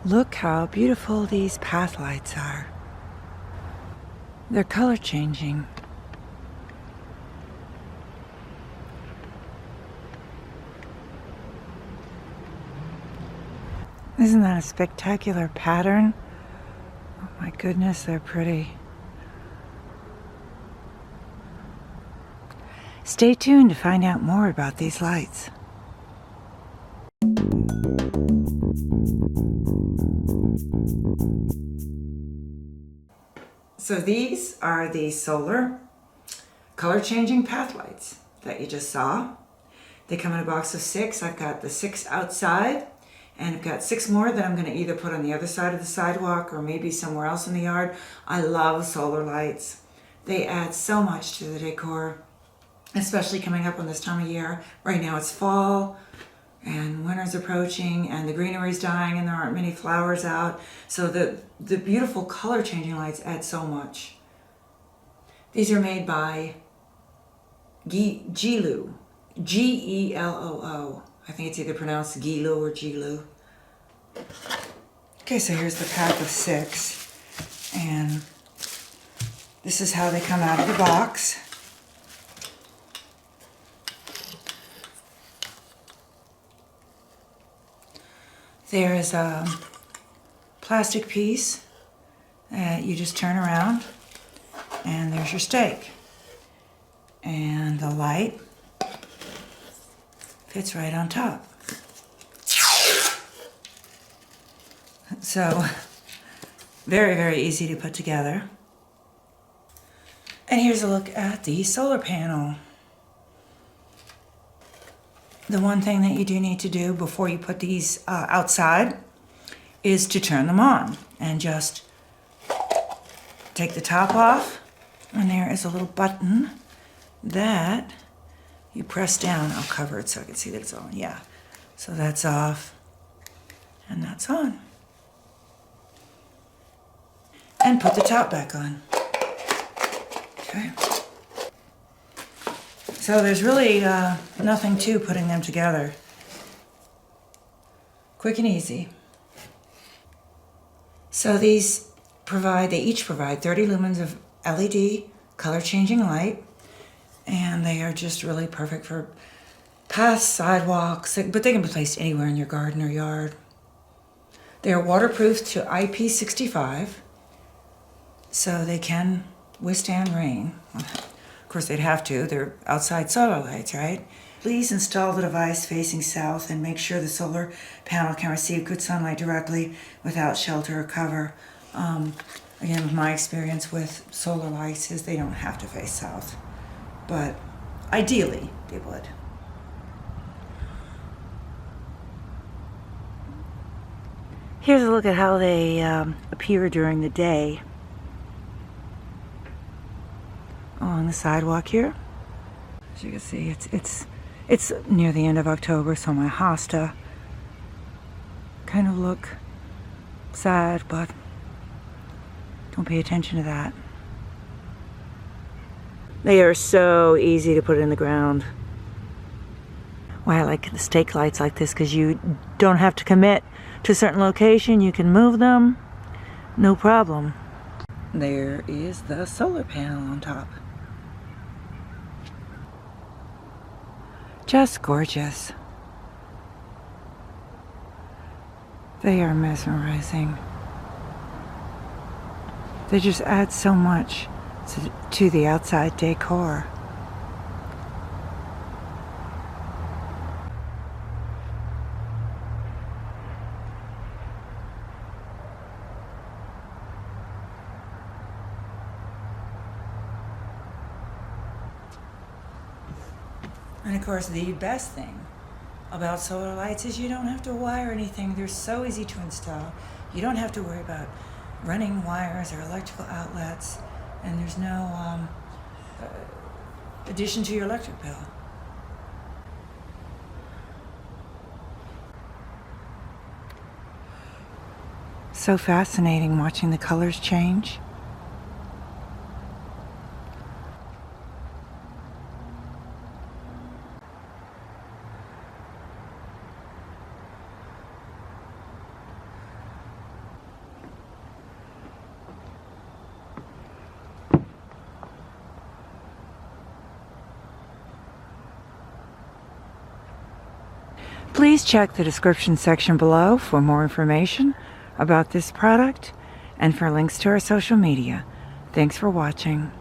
Look how beautiful these path lights are. They're color changing. Isn't that a spectacular pattern? Oh my goodness, they're pretty. Stay tuned to find out more about these lights. So these are the solar color changing path lights that you just saw. They come in a box of 6. I've got the 6 outside, and I've got 6 more that I'm going to either put on the other side of the sidewalk or maybe somewhere else in the yard. I love solar lights. They add so much to the decor, especially coming up on this time of year. Right now it's fall and winter's approaching and the greenery's dying and there aren't many flowers out. So the beautiful color changing lights add so much. These are made by Geloo, G-E-L-O-O. I think it's either pronounced Geloo or Geloo. Okay, so here's the pack of 6, and this is how they come out of the box. There is a plastic piece that you just turn around, and there's your stake. And the light fits right on top. So, very, very easy to put together. And here's a look at the solar panel. The one thing that you do need to do before you put these outside is to turn them on and just take the top off, and there is a little button that you press down. I'll cover it so I can see that it's on. Yeah, so that's off and that's on. And put the top back on. Okay. So there's really nothing to putting them together. Quick and easy. So they each provide 30 lumens of LED color changing light, and they are just really perfect for paths, sidewalks, but they can be placed anywhere in your garden or yard. They are waterproof to IP65, so they can withstand rain. Of course, they'd have to. They're outside solar lights, right? Please install the device facing south and make sure the solar panel can receive good sunlight directly without shelter or cover. Again, my experience with solar lights is they don't have to face south, but ideally they would. Here's a look at how they appear during the day along the sidewalk here. As you can see, it's near the end of October, so my hosta kind of look sad, but don't pay attention to that. They are so easy to put in the ground. Why I like the stake lights like this, because you don't have to commit to a certain location. You can move them, no problem. There is the solar panel on top. Just gorgeous. They are mesmerizing. They just add so much to the outside decor. And of course, the best thing about solar lights is you don't have to wire anything. They're so easy to install. You don't have to worry about running wires or electrical outlets, and there's no addition to your electric bill. So fascinating watching the colors change. Please check the description section below for more information about this product and for links to our social media. Thanks for watching.